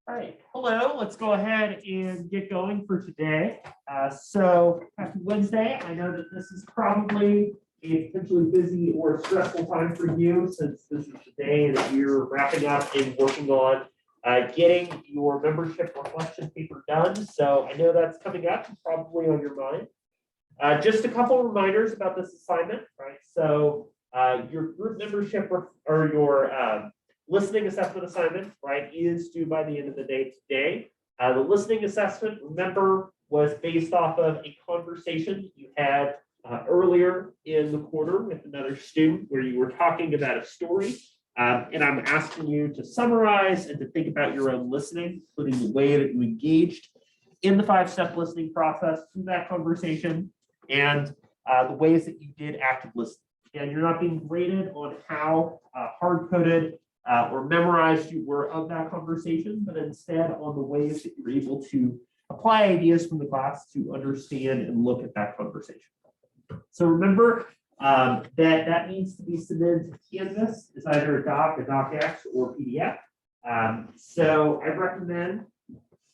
All right, hello, let's go ahead and get going for today. So happy Wednesday. I know that this is probably a potentially busy or stressful time for you since this is the day that you're wrapping up and working on getting your membership reflection paper done. So I know that's coming up, probably on your mind. Just a couple of reminders about this assignment, right? So your group membership or your listening assessment assignment, right, is due by the end of the day today. The listening assessment, remember, was based off of a conversation you had earlier in the quarter with another student where you were talking about a story. And I'm asking you to summarize and to think about your own listening, including the way that you engaged in the 5-step listening process through that conversation and the ways that you did active listening. And you're not being graded on how hard-coded or memorized you were of that conversation, but instead on the ways that you're able to apply ideas from the class to understand and look at that conversation. So remember that needs to be submitted to Canvas. It's either a docx, or PDF. So I recommend,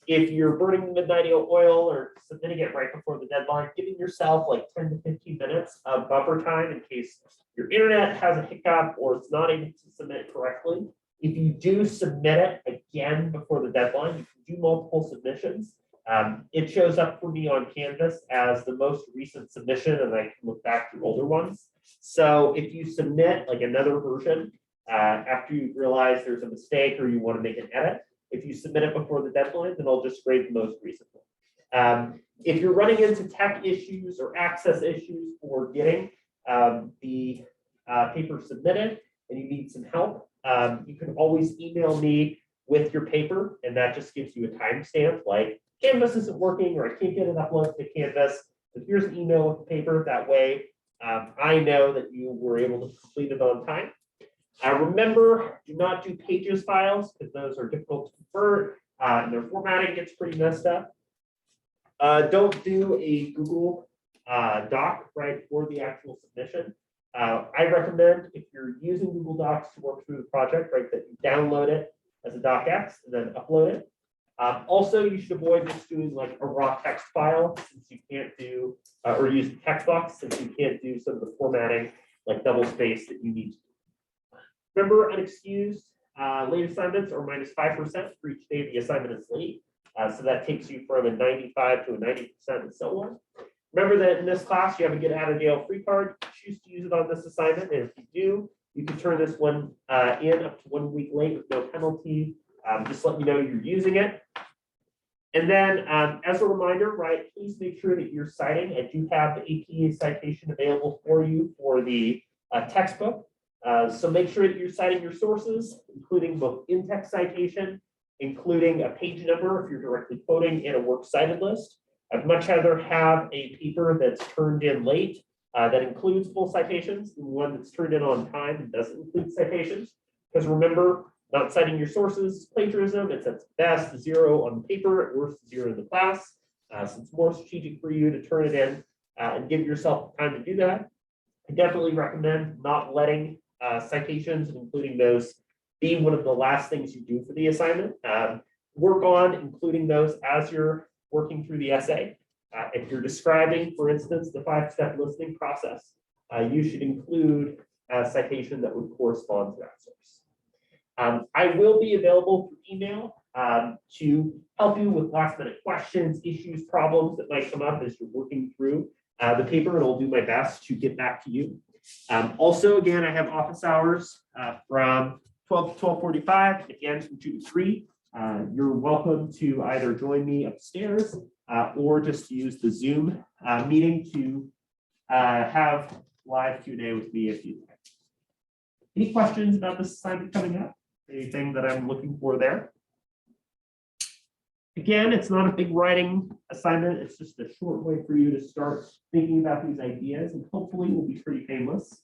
if you're burning the midnight oil or submitting it right before the deadline, giving yourself like 10 to 15 minutes of buffer time in case your internet has a hiccup or it's not able to submit correctly. If you do submit it again before the deadline, you can do multiple submissions. It shows up for me on Canvas as the most recent submission, and I can look back through older ones. So if you submit like another version after you realize there's a mistake or you want to make an edit, if you submit it before the deadline, then I'll just grade the most recent one. If you're running into tech issues or access issues for getting the paper submitted and you need some help, you can always email me with your paper, and that just gives you a timestamp like Canvas isn't working or I can't get it uploaded to Canvas. So here's an email with the paper. That way I know that you were able to complete it on time. Remember, do not do pages files because those are difficult to convert and their formatting gets pretty messed up. Don't do a Google Doc, right, for the actual submission. I recommend, if you're using Google Docs to work through the project, right, that you download it as a docx and then upload it. Also, you should avoid just doing like a raw text file since you can't do, or use the text box since you can't do some of the formatting like double space that you need to do. Remember, unexcused late assignments are -5% for each day the assignment is late. So that takes you from a 95 to a 90% and so on. Remember that in this class, you have a get out of jail free card. Choose to use it on this assignment. And if you do, you can turn this one in up to 1 week late with no penalty. Just let me know you're using it. And then as a reminder, right, please make sure that you're citing. I do have the APA citation available for you for the textbook. So make sure that you're citing your sources, including both in-text citation, including a page number if you're directly quoting, and a works cited list. I'd much rather have a paper that's turned in late that includes full citations than one that's turned in on time and doesn't include citations. Because remember, not citing your sources is plagiarism. It's at best 0 on paper, at worst 0 in the class. So it's more strategic for you to turn it in and give yourself time to do that. I definitely recommend not letting citations, including those, be one of the last things you do for the assignment. Work on including those as you're working through the essay. If you're describing, for instance, the 5-step listening process, you should include a citation that would correspond to that source. I will be available through email to help you with last-minute questions, issues, problems that might come up as you're working through the paper, and I'll do my best to get back to you. Also, again, I have office hours from 12 to 12:45, again from 2 to 3. You're welcome to either join me upstairs or just use the Zoom meeting to have live Q&A with me if you'd like. Any questions about this assignment coming up? Anything that I'm looking for there? Again, it's not a big writing assignment. It's just a short way for you to start thinking about these ideas, and hopefully will be pretty painless.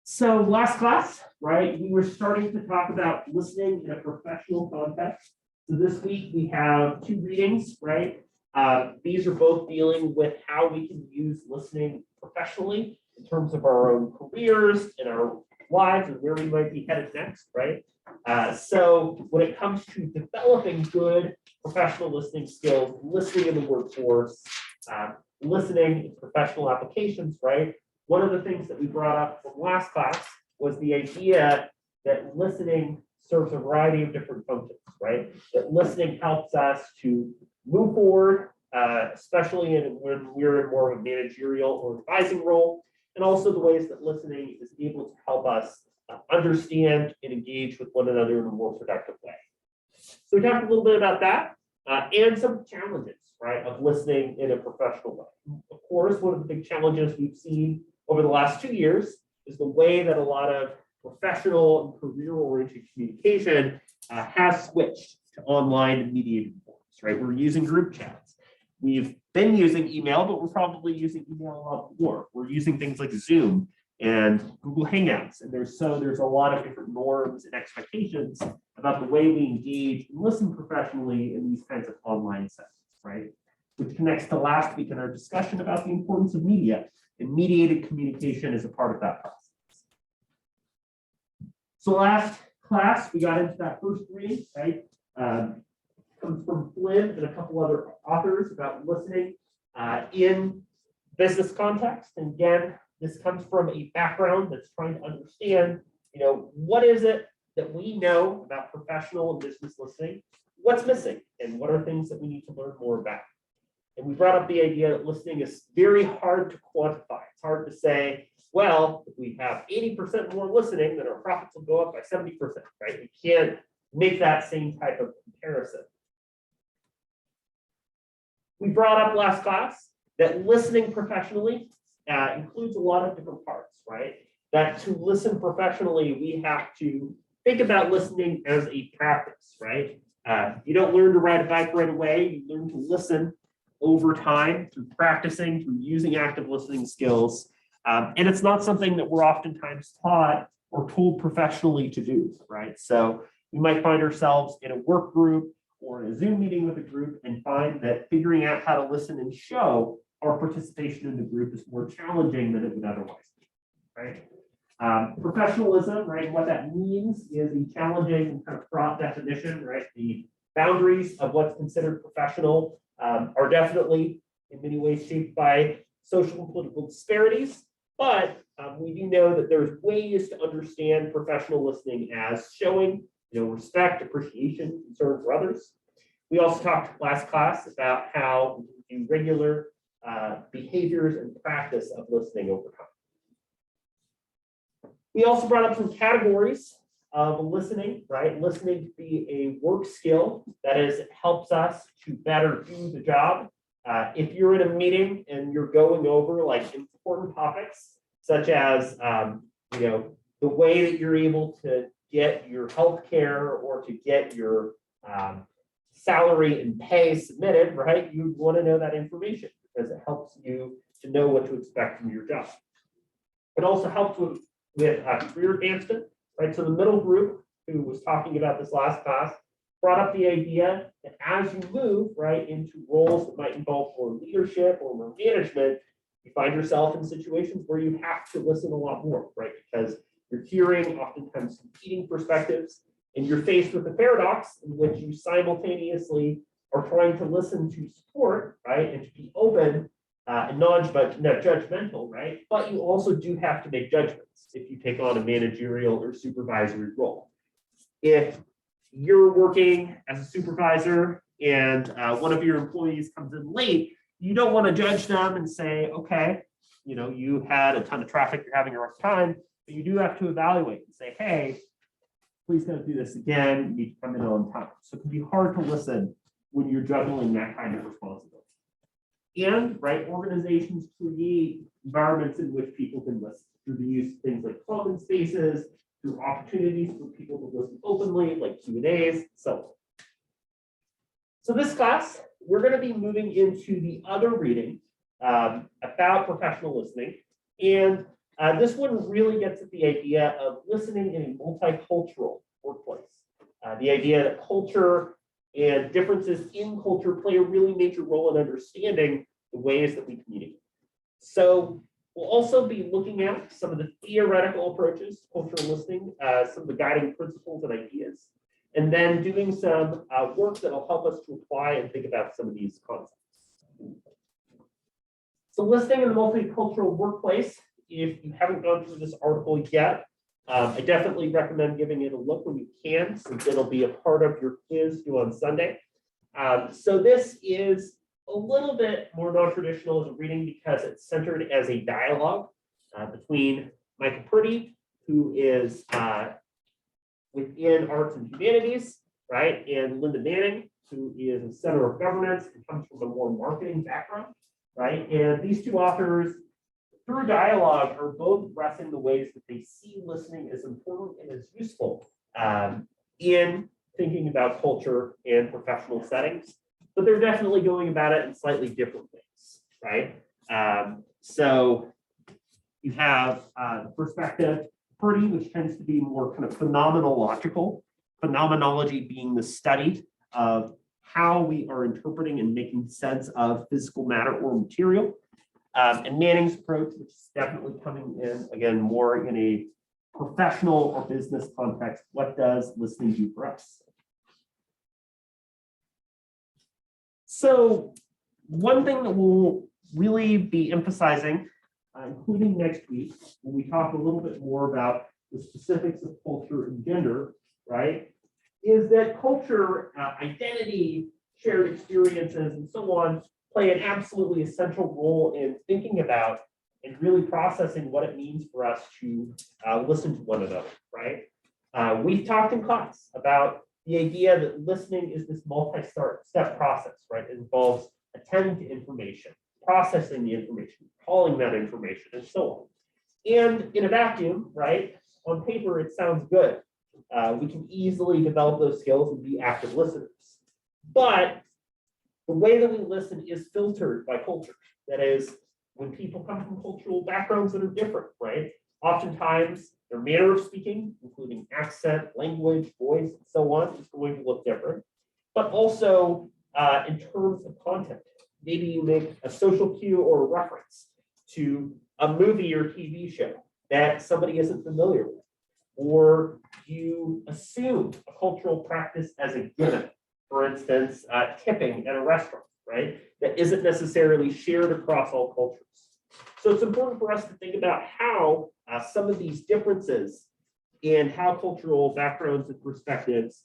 So last class, right, we were starting to talk about listening in a professional context. So this week we have 2 readings, right? These are both dealing with how we can use listening professionally in terms of our own careers and our lives and where we might be headed next, right? So when it comes to developing good professional listening skills, listening in the workforce, listening in professional applications, right? One of the things that we brought up from last class was the idea that listening serves a variety of different functions, right? That listening helps us to move forward, especially when we're in more of a managerial or advising role, and also the ways that listening is able to help us understand and engage with one another in a more productive way. So we talked a little bit about that and some challenges, right, of listening in a professional way. Of course, one of the big challenges we've seen over the last 2 years is the way that a lot of professional and career-oriented communication has switched to online and mediated forms, right? We're using group chats. We've been using email, but we're probably using email a lot more. We're using things like Zoom and Google Hangouts. And there's a lot of different norms and expectations about the way we engage and listen professionally in these kinds of online settings, right? Which connects to last week in our discussion about the importance of media, and mediated communication is a part of that process. So last class, we got into that first reading, right? Comes from Flynn and a couple other authors about listening in business context. And again, this comes from a background that's trying to understand, what is it that we know about professional and business listening? What's missing? And what are things that we need to learn more about? And we brought up the idea that listening is very hard to quantify. It's hard to say, well, if we have 80% more listening, then our profits will go up by 70%, right? We can't make that same type of comparison. We brought up last class that listening professionally includes a lot of different parts, right? That to listen professionally, we have to think about listening as a practice, right? You don't learn to ride a bike right away. You learn to listen over time through practicing, through using active listening skills. And it's not something that we're oftentimes taught or told professionally to do, right? So we might find ourselves in a work group or in a Zoom meeting with a group and find that figuring out how to listen and show our participation in the group is more challenging than it would otherwise be, right? Professionalism, right? What that means is a challenging and kind of fraught definition, right? The boundaries of what's considered professional are definitely in many ways shaped by social and political disparities, but we do know that there's ways to understand professional listening as showing, respect, appreciation, concern for others. We also talked last class about how we do regular behaviors and practice of listening over time. We also brought up some categories of listening, right? Listening to be a work skill that helps us to better do the job. If you're in a meeting and you're going over like important topics, such as the way that you're able to get your health care or to get your salary and pay submitted, right? You want to know that information because it helps you to know what to expect from your job. It also helps with career advancement, right? So the middle group who was talking about this last class brought up the idea that as you move right into roles that might involve more leadership or more management, you find yourself in situations where you have to listen a lot more, right? Because you're hearing oftentimes competing perspectives, and you're faced with a paradox in which you simultaneously are trying to listen to support, right, and to be open and non-judgmental, right? But you also do have to make judgments if you take on a managerial or supervisory role. If you're working as a supervisor and one of your employees comes in late, you don't want to judge them and say, okay, you had a ton of traffic, you're having a rough time, but you do have to evaluate and say, hey, please don't do this again, you need to come in on time. So it can be hard to listen when you're juggling that kind of responsibility. And, right, organizations create environments in which people can listen through the use of things like common spaces, through opportunities for people to listen openly, like Q&As, so on. So this class, we're going to be moving into the other reading about professional listening. And this one really gets at the idea of listening in a multicultural workplace. The idea that culture and differences in culture play a really major role in understanding the ways that we communicate. So We'll also be looking at some of the theoretical approaches to cultural listening, some of the guiding principles and ideas, and then doing some work that will help us to apply and think about some of these concepts. So listening in the multicultural workplace, if you haven't gone through this article yet, I definitely recommend giving it a look when you can, since it'll be a part of your quiz due on Sunday. So this is a little bit more non-traditional as a reading because it's centered as a dialogue between Micah Purdy, who is within arts and humanities, right? And Linda Manning, who is a center of governance and comes from a more marketing background, right? And these two authors, through dialogue, are both addressing the ways that they see listening as important and as useful in thinking about culture and professional settings. But they're definitely going about it in slightly different ways, right? So you have the perspective Purdy, which tends to be more kind of phenomenological, phenomenology being the study of how we are interpreting and making sense of physical matter or material. And Manning's approach, which is definitely coming in, again, more in a professional or business context. What does listening do for us? So one thing that we'll really be emphasizing, including next week, when we talk a little bit more about the specifics of culture and gender, right, is that culture, identity, shared experiences, and so on, play an absolutely essential role in thinking about and really processing what it means for us to listen to one another, right? We've talked in class about the idea that listening is this multi-step process, right? It involves attending to information, processing the information, calling that information, and so on. And in a vacuum, right, on paper, it sounds good. We can easily develop those skills and be active listeners. But the way that we listen is filtered by culture. That is, when people come from cultural backgrounds that are different, right? Oftentimes, their manner of speaking, including accent, language, voice, and so on, is going to look different. But also in terms of content, maybe you make a social cue or a reference to a movie or TV show that somebody isn't familiar with, or you assume a cultural practice as a given. For instance, tipping at a restaurant, right? That isn't necessarily shared across all cultures. So it's important for us to think about how some of these differences in how cultural backgrounds and perspectives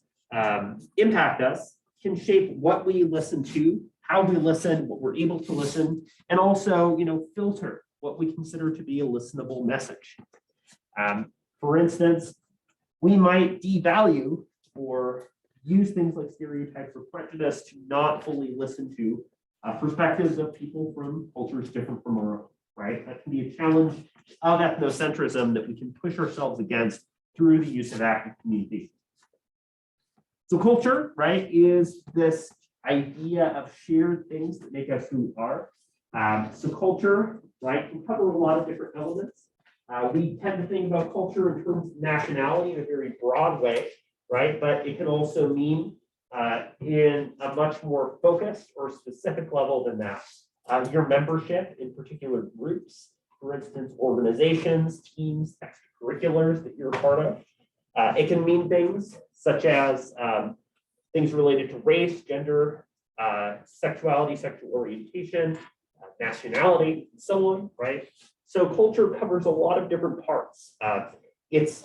impact us can shape what we listen to, how we listen, what we're able to listen, and also, filter what we consider to be a listenable message. For instance, we might devalue or use things like stereotypes or prejudice to not fully listen to perspectives of people from cultures different from our own, right? That can be a challenge of ethnocentrism that we can push ourselves against through the use of active communication. So culture, right, is this idea of shared things that make us who we are. So culture, right, can cover a lot of different elements. We tend to think about culture in terms of nationality in a very broad way, right? But it can also mean in a much more focused or specific level than that. Your membership in particular groups, for instance, organizations, teams, extracurriculars that you're a part of. It can mean things such as things related to race, gender, sexuality, sexual orientation, nationality, and so on, right? So culture covers a lot of different parts. It's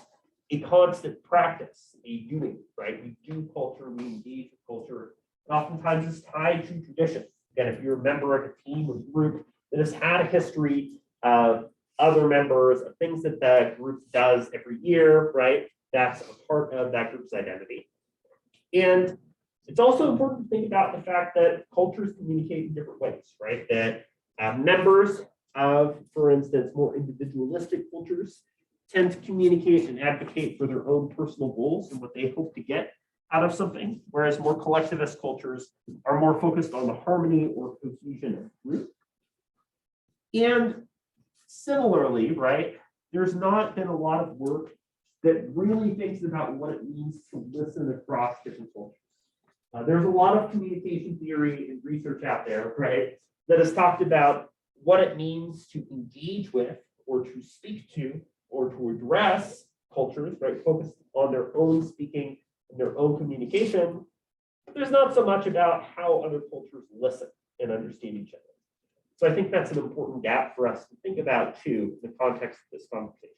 a constant practice, a doing, right? We do culture, we engage with culture. Oftentimes it's tied to tradition. Again, if you're a member of a team or group that has had a history of other members, of things that the group does every year, right? That's a part of that group's identity. And it's also important to think about the fact that cultures communicate in different ways, right? That members of, for instance, more individualistic cultures tend to communicate and advocate for their own personal goals and what they hope to get out of something, whereas more collectivist cultures are more focused on the harmony or cohesion of the group. And similarly, right, there's not been a lot of work that really thinks about what it means to listen across different cultures. There's a lot of communication theory and research out there, right, that has talked about what it means to engage with or to speak to or to address cultures, right? Focused on their own speaking and their own communication. There's not so much about how other cultures listen and understand each other. So I think that's an important gap for us to think about too, in the context of this conversation.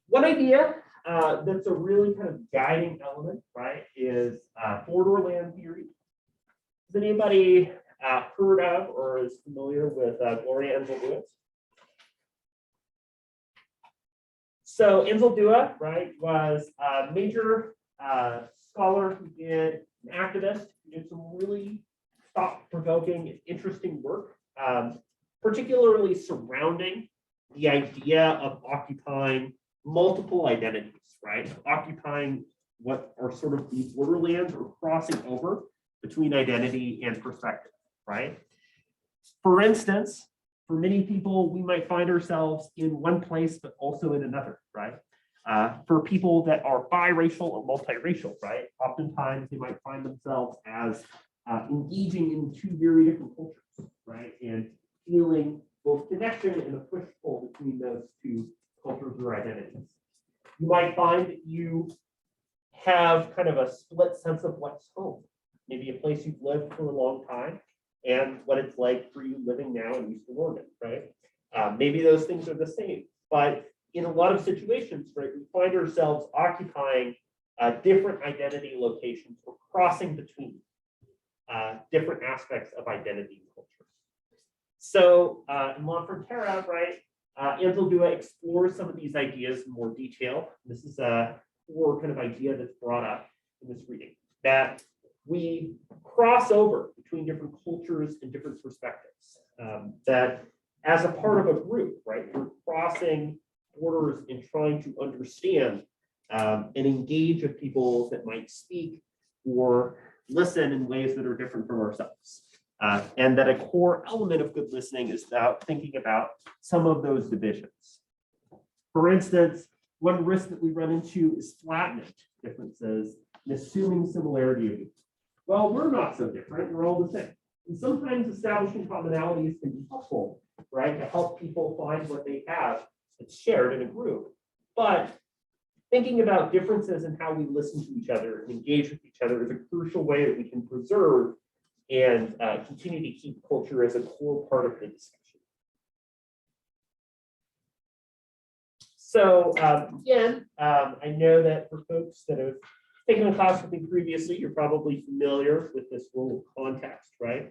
One idea that's a really kind of guiding element, right, is borderland theory. Has anybody heard of or is familiar with Gloria Anzaldúa? So Anzaldúa, right, was a major scholar who did an activist, who did some really thought-provoking and interesting work, particularly surrounding the idea of occupying multiple identities, right? Occupying what are sort of these borderlands or crossing over between identity and perspective, right? For instance, for many people, we might find ourselves in one place, but also in another, right? For people that are biracial or multiracial, right? Oftentimes they might find themselves as engaging in two very different cultures, right? And feeling both connection and a push-pull between those two cultures or identities. You might find that you have kind of a split sense of what's home, maybe a place you've lived for a long time and what it's like for you living now in Eastern Oregon, right? Maybe those things are the same, but in a lot of situations, right, we find ourselves occupying different identity locations or crossing between different aspects of identity and culture. So in La Frontera, right, Anzaldúa explores some of these ideas in more detail. This is a core kind of idea that's brought up in this reading, that we cross over between different cultures and different perspectives, that as a part of a group, right, we're crossing borders and trying to understand and engage with people that might speak or listen in ways that are different from ourselves. And that a core element of good listening is about thinking about some of those divisions. For instance, one risk that we run into is flattening differences and assuming similarity of each. Well, we're not so different, we're all the same. And sometimes establishing commonalities can be helpful, right, to help people find what they have that's shared in a group. But thinking about differences in how we listen to each other and engage with each other is a crucial way that we can preserve and continue to keep culture as a core part of the discussion. So again, I know that for folks that have taken a class with me previously, you're probably familiar with this role of context, right?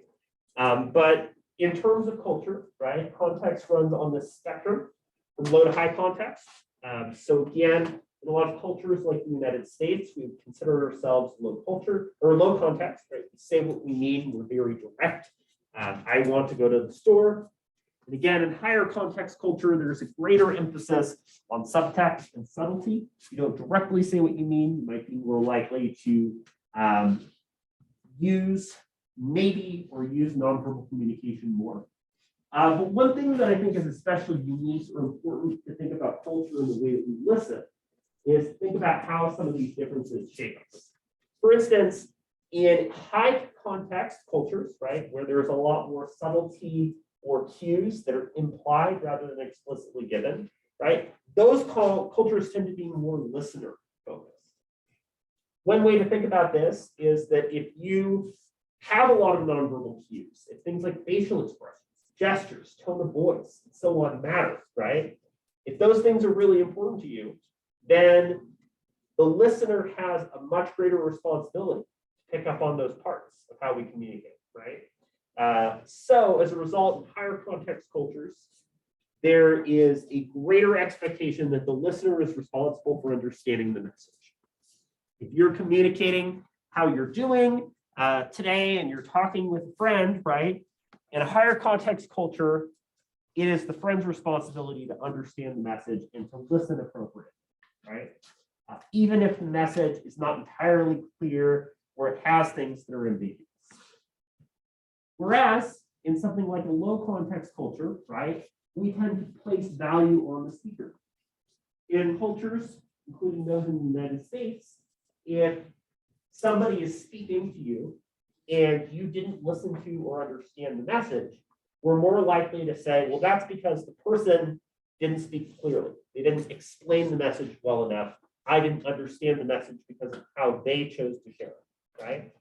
But in terms of culture, right, context runs on the spectrum from low to high context. So again, in a lot of cultures like the United States, we consider ourselves low culture or low context, right? We say what we mean, we're very direct. I want to go to the store. And again, in higher context culture, there's a greater emphasis on subtext and subtlety. You don't directly say what you mean, you might be more likely to use nonverbal communication more. But one thing that I think is especially unique or important to think about culture and the way that we listen is think about how some of these differences shape us. For instance, in high context cultures, right, where there's a lot more subtlety or cues that are implied rather than explicitly given, right, those cultures tend to be more listener focused. One way to think about this is that if you have a lot of nonverbal cues, if things like facial expressions, gestures, tone of voice, and so on matter, right, if those things are really important to you, then the listener has a much greater responsibility to pick up on those parts of how we communicate, right? So as a result, in higher context cultures, there is a greater expectation that the listener is responsible for understanding the message. If you're communicating how you're doing today and you're talking with a friend, right, in a higher context culture, it is the friend's responsibility to understand the message and to listen appropriately. Right? Even if the message is not entirely clear or it has things that are ambiguous. Whereas in something like a low context culture, right, we tend to place value on the speaker. In cultures, including those in the United States, if somebody is speaking to you and you didn't listen to or understand the message, we're more likely to say, well, that's because the person didn't speak clearly. They didn't explain the message well enough. I didn't understand the message because of how they chose to share it, right?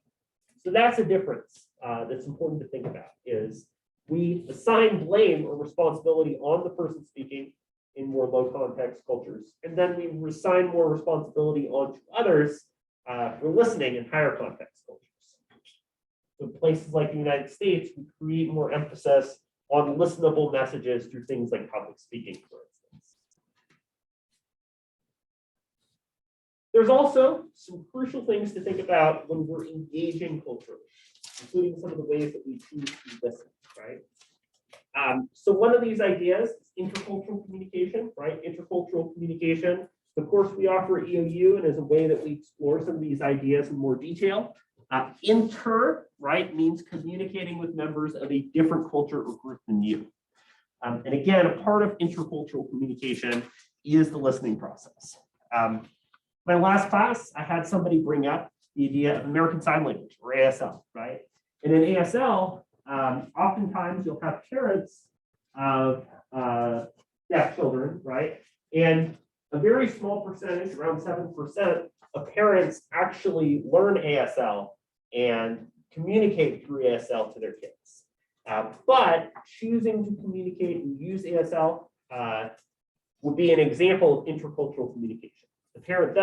So that's a difference that's important to think about, is we assign blame or responsibility on the person speaking in more low context cultures, and then we assign more responsibility onto others for listening in higher context cultures. So places like the United States, we create more emphasis on listenable messages through things like public speaking, for instance. There's also some crucial things to think about when we're engaging culturally, including some of the ways that we choose to listen, right? So one of these ideas is intercultural communication, right? Intercultural communication. Of course, we offer EOU, and as a way that we explore some of these ideas in more detail. Inter, right, means communicating with members of a different culture or group than you. And again, a part of intercultural communication is the listening process. My last class, I had somebody bring up the idea of American Sign Language, or ASL, right? And in ASL, oftentimes you'll have parents of deaf children, right? And a very small percentage, around 7% of parents actually learn ASL and communicate through ASL to their kids. But choosing to communicate and use ASL would be an example of intercultural communication. The parent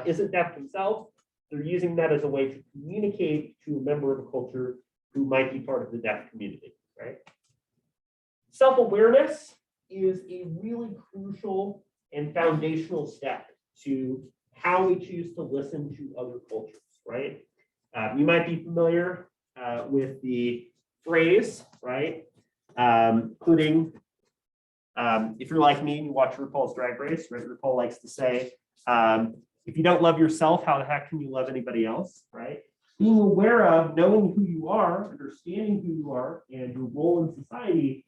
isn't deaf themselves. They're using that as a way to communicate to a member of a culture who might be part of the deaf community, right? Self-awareness is a really crucial and foundational step to how we choose to listen to other cultures, right? You might be familiar with the phrase, right? Including, if you're like me and you watch RuPaul's Drag Race, right? RuPaul likes to say, if you don't love yourself, how the heck can you love anybody else, right? Being aware of, knowing who you are, understanding who you are, and your role in society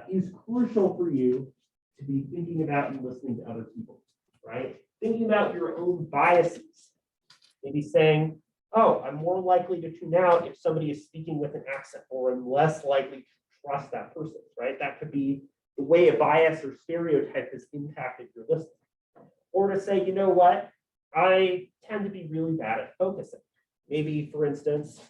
is crucial for you to be thinking about and listening to other people, right? Thinking about your own biases. Maybe saying, oh, I'm more likely to tune out if somebody is speaking with an accent, or I'm less likely to trust that person, right? That could be the way a bias or stereotype has impacted your listening. Or to say, you know what, I tend to be really bad at focusing. Maybe, for instance,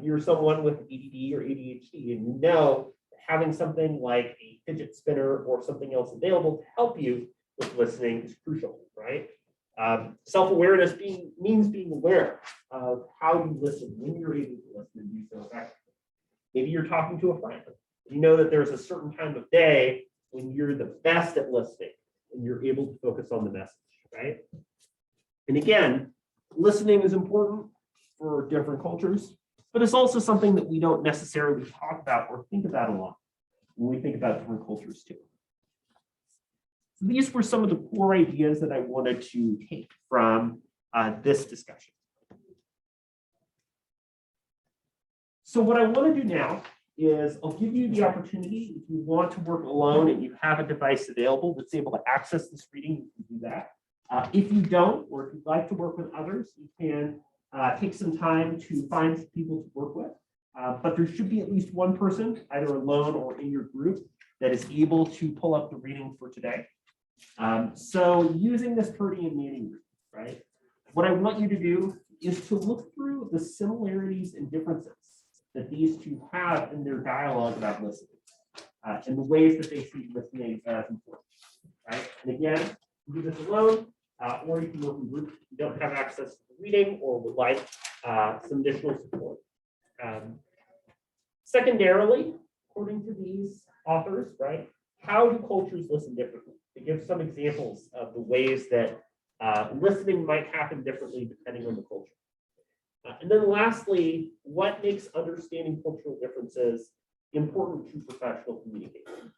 you're someone with ADD or ADHD, and you know having something like a fidget spinner or something else available to help you with listening is crucial, right? Self-awareness means being aware of how you listen, when you're able to listen and do so effectively. Maybe you're talking to a friend. You know that there's a certain time of day when you're the best at listening and you're able to focus on the message, right? And again, listening is important for different cultures, but it's also something that we don't necessarily talk about or think about a lot when we think about different cultures too. So these were some of the core ideas that I wanted to take from this discussion. So what I want to do now is I'll give you the opportunity, if you want to work alone and you have a device available that's able to access this reading, you can do that. If you don't, or if you'd like to work with others, you can take some time to find some people to work with. But there should be at least one person, either alone or in your group, that is able to pull up the reading for today. So using this Purdy and Manning group, right? What I want you to do is to look through the similarities and differences that these two have in their dialogue about listening, and the ways that they see listening as important, right? And again, you do this alone, or you can work in groups if you don't have access to the reading or would like some additional support. Secondarily, according to these authors, right, how do cultures listen differently? They give some examples of the ways that listening might happen differently depending on the culture. And then lastly, what makes understanding cultural differences important to professional communication?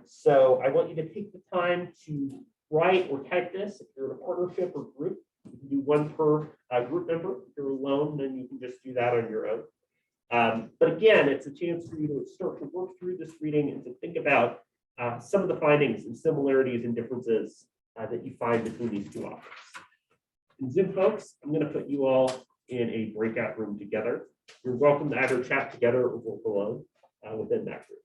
So I want you to take the time to write or type this. If you're in a partnership or group, you can do one per group member. If you're alone, then you can just do that on your own. But again, it's a chance for you to start to work through this reading and to think about some of the findings and similarities and differences that you find between these two authors. And Zoom folks, I'm going to put you all in a breakout room together. You're welcome to either chat together or work alone within that group.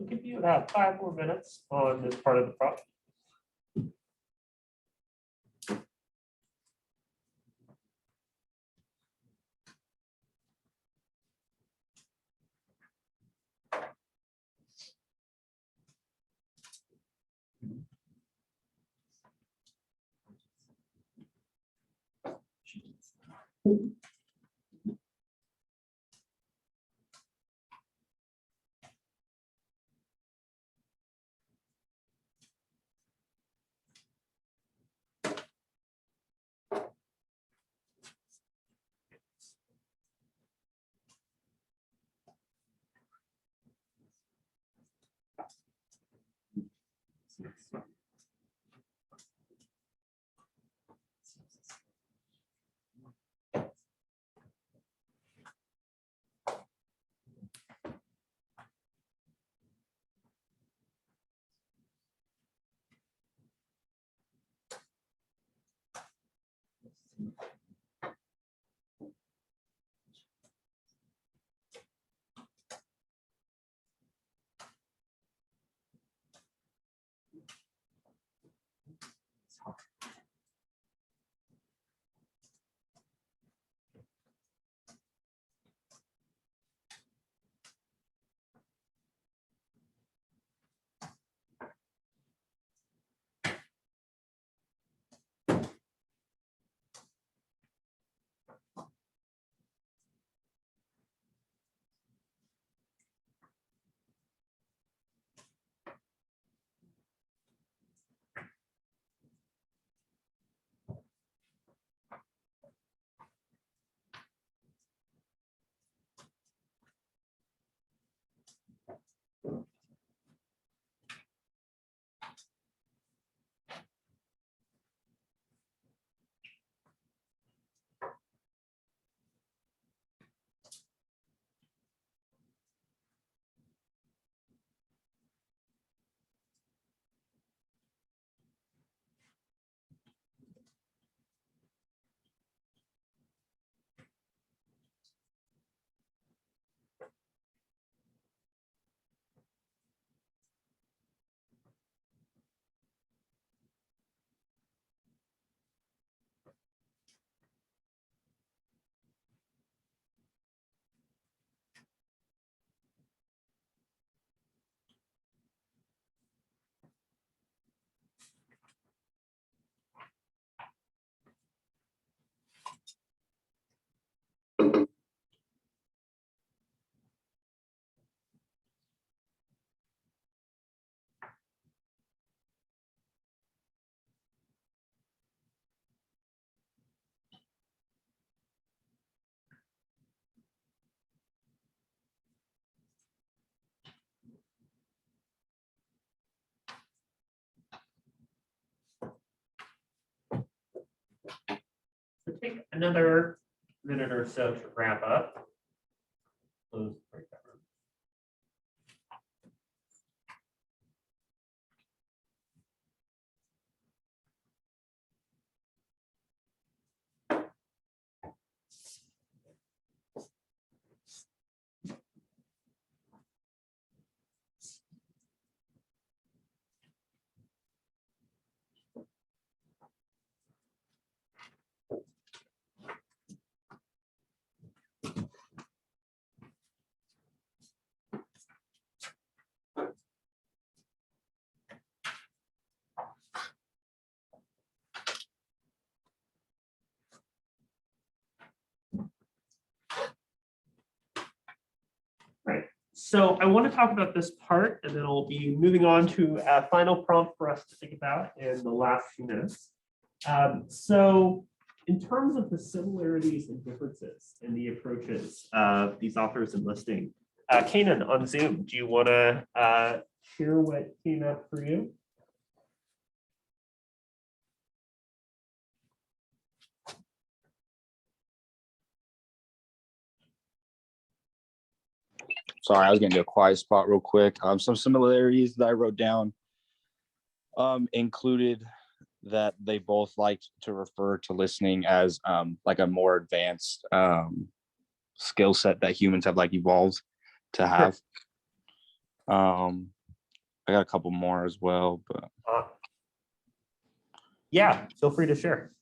We'll give you about 5 more minutes on this part of the project. So take another minute or so to wrap up. Close the breakout room. Right. So I want to talk about this part, and then I'll be moving on to a final prompt for us to think about in the last few minutes. So in terms of the similarities and differences in the approaches of these authors enlisting, Kanan on Zoom, do you want to share what came up for you? Sorry, I was gonna do a quiet spot real quick. Some similarities that I wrote down included that they both liked to refer to listening as like a more advanced skill set that humans have like evolved to have. I got a couple more as well, but Yeah, feel free to share.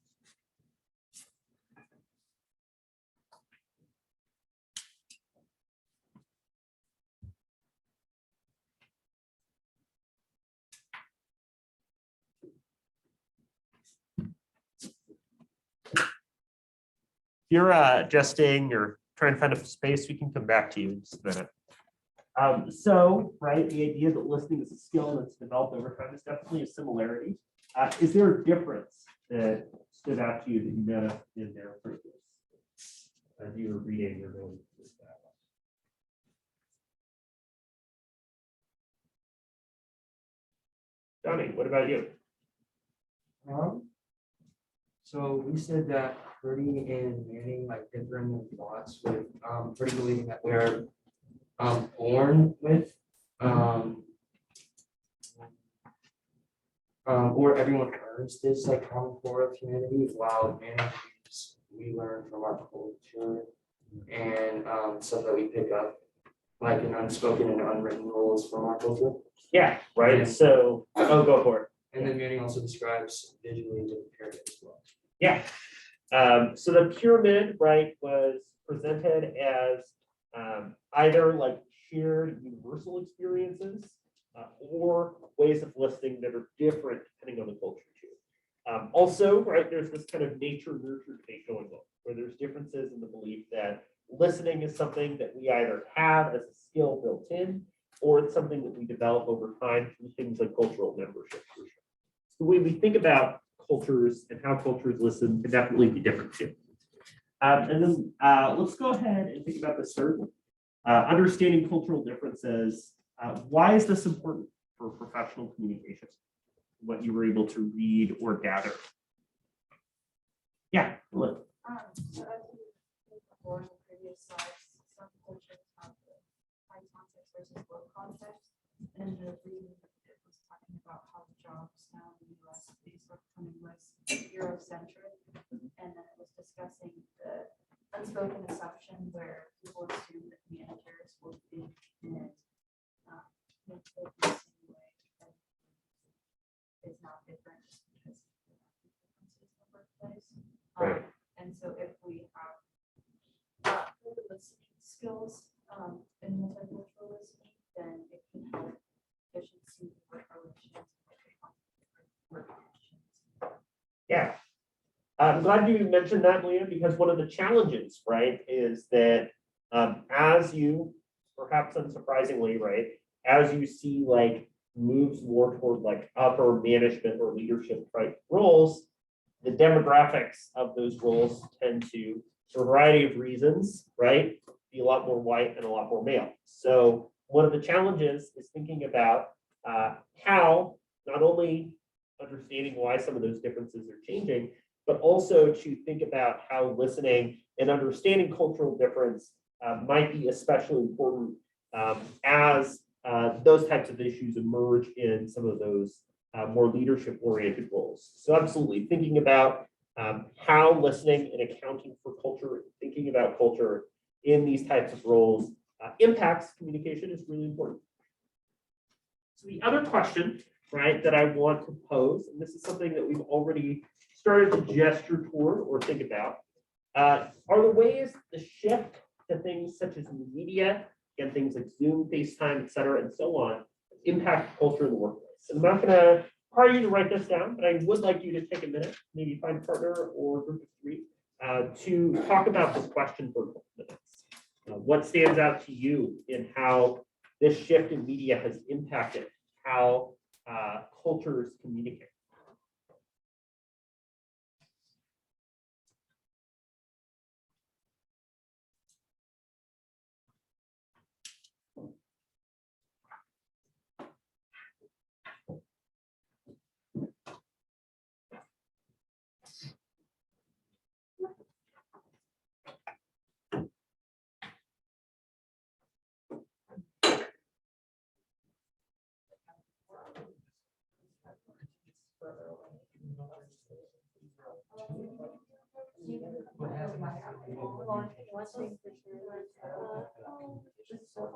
If you're adjusting or trying to find a space, we can come back to you in just a minute. So, right, the idea that listening is a skill that's developed over time is definitely a similarity. Is there a difference that stood out to you that you noticed in their approaches as you were reading your notes? Johnny, what about you? So we said that Purdy and Manning like differ in their thoughts with Purdy believing that we're born with or everyone earns this like common core of humanity, while Manning believes we learn from our culture and stuff that we pick up like an unspoken and unwritten rules from our culture. Yeah, right. Yeah. So, go for it. And then Manning also describes visually the pyramid as well. Yeah. So the pyramid, right, was presented as either like shared universal experiences or ways of listening that are different depending on the culture too. Also, right, there's this kind of nature-nurture debate going on, where there's differences in the belief that listening is something that we either have as a skill built in, or it's something that we develop over time through things like cultural membership. The way we think about cultures and how cultures listen can definitely be different too. And then let's go ahead and think about this third one. Understanding cultural differences. Why is this important for professional communication? What you were able to read or gather? Yeah, look. So as we said before in the previous slides, some cultures have the high context versus low context. And the reading it was talking about how jobs now in the US, these are becoming less Eurocentric. And then it was discussing the unspoken assumption where people assume that managers will think and think the same way that is not different just because there are differences in the workplace. Right. And so if we have good listening skills in multicultural listening, then it can help efficiency work relations. Work relations. Yeah. I'm glad you mentioned that, Leah, because one of the challenges, right, is that as you, perhaps unsurprisingly, right, as you see like moves more toward like upper management or leadership type roles, the demographics of those roles tend to, for a variety of reasons, right, be a lot more white and a lot more male. So one of the challenges is thinking about how not only understanding why some of those differences are changing, but also to think about how listening and understanding cultural difference might be especially important as those types of issues emerge in some of those more leadership-oriented roles. So absolutely, thinking about how listening and accounting for culture, thinking about culture in these types of roles impacts communication is really important. So the other question, right, that I want to pose, and this is something that we've already started to gesture toward or think about, are the ways the shift to things such as media and things like Zoom, FaceTime, et cetera, and so on, impact culture in the workplace. And I'm not going to require you to write this down, but I would like you to take a minute, maybe find a partner or a group of three, to talk about this question for a couple minutes. What stands out to you in how this shift in media has impacted how cultures communicate? One thing for sure. I don't think you expect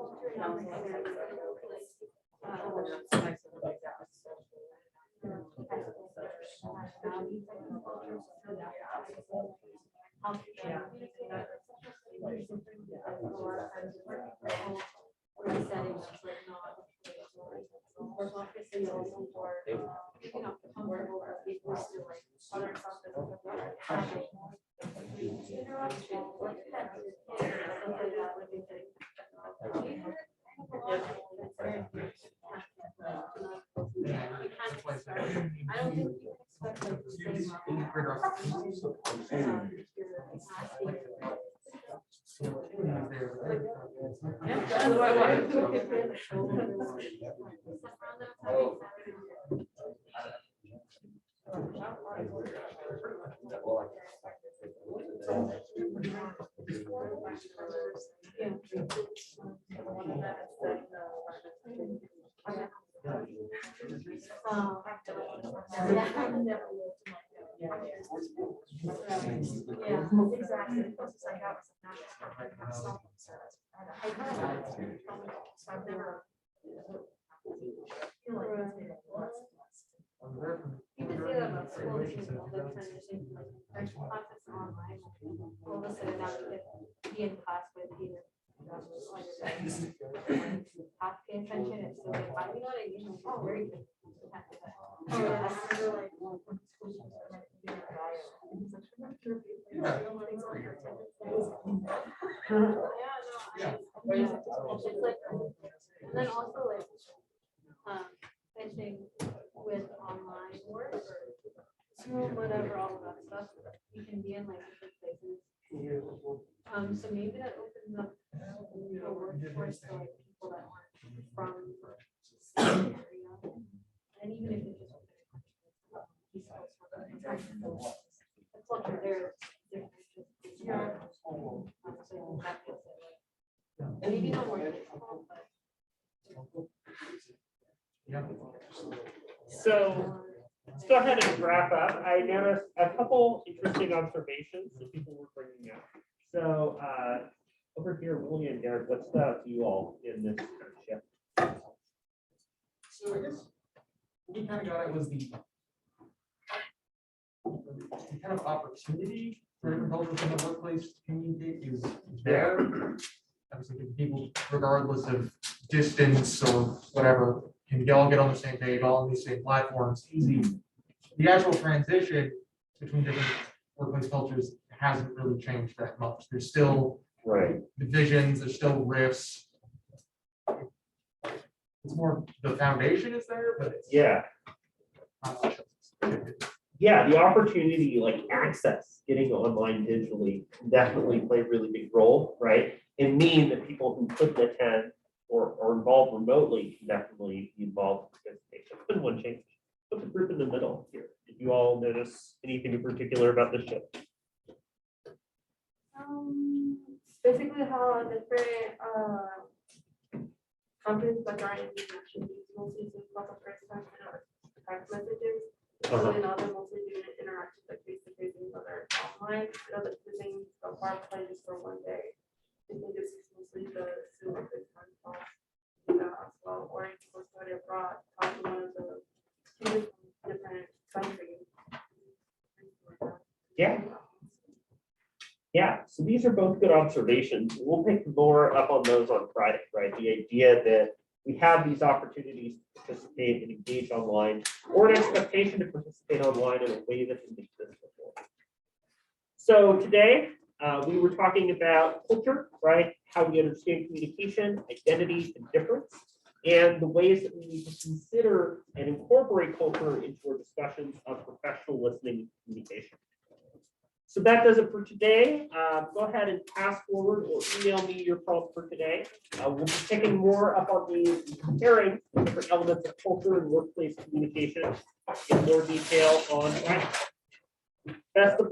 like the Yeah, exactly. It's like that was a natural part of myself. So I've never. You can see that about school too, all the transition from like virtual classes to online. All of a sudden now you get be in class with you. Half pay attention, it's so like, why do you know what I mean? Oh, very good. Oh, yeah, I remember like when school was like, doing a bio, and he's like, "I'm not sure if you know, things on your attendance days." Yeah, no, it's like, and then also like, I think with online work or Zoom, whatever, all of that stuff, you can be in like different places. So maybe that opens up the workforce to like people that aren't from the same area. And even if it's just the culture there is different. Yeah. So that feels like maybe not more difficult, but. So let's go ahead and wrap up. I noticed a couple interesting observations that people were bringing up. So over here, William and Derek, what stood out to you all in this kind of shift? So I guess what we kind of got at was the kind of opportunity for different cultures in the workplace to communicate is there. Obviously, people, regardless of distance or whatever, can all get on the same page, all on these same platforms, easy. The actual transition between different workplace cultures hasn't really changed that much. There's still divisions, there's still rifts. It's more the foundation is there, but it's not much else. Yeah, the opportunity, like access, getting online digitally can definitely play a really big role, right? And mean that people who couldn't attend or are involved remotely can definitely be involved in participation. It's been one change. Put the group in the middle here. Did you all notice anything in particular about this shift? Basically how different companies that are in actually mostly use lots of text messages. So now they're mostly doing interactions like face-to-face and other online. You know, the things so far play just for one day. I think this is mostly the Zoom and FaceTime calls as well, or you can study abroad, talk to one of the students from different countries. Yeah. Yeah, so these are both good observations. We'll pick more up on those on Friday, right? The idea that we have these opportunities to participate and engage online, or an expectation to participate online in a way that didn't exist before. So today, we were talking about culture, right? How we understand communication, identity, and difference, and the ways that we need to consider and incorporate culture into our discussions of professional listening and communication. So that does it for today. Go ahead and pass forward or email me your thoughts for today. We'll be picking more up on the comparing different elements of culture and workplace communication in more detail on Friday. Best of luck.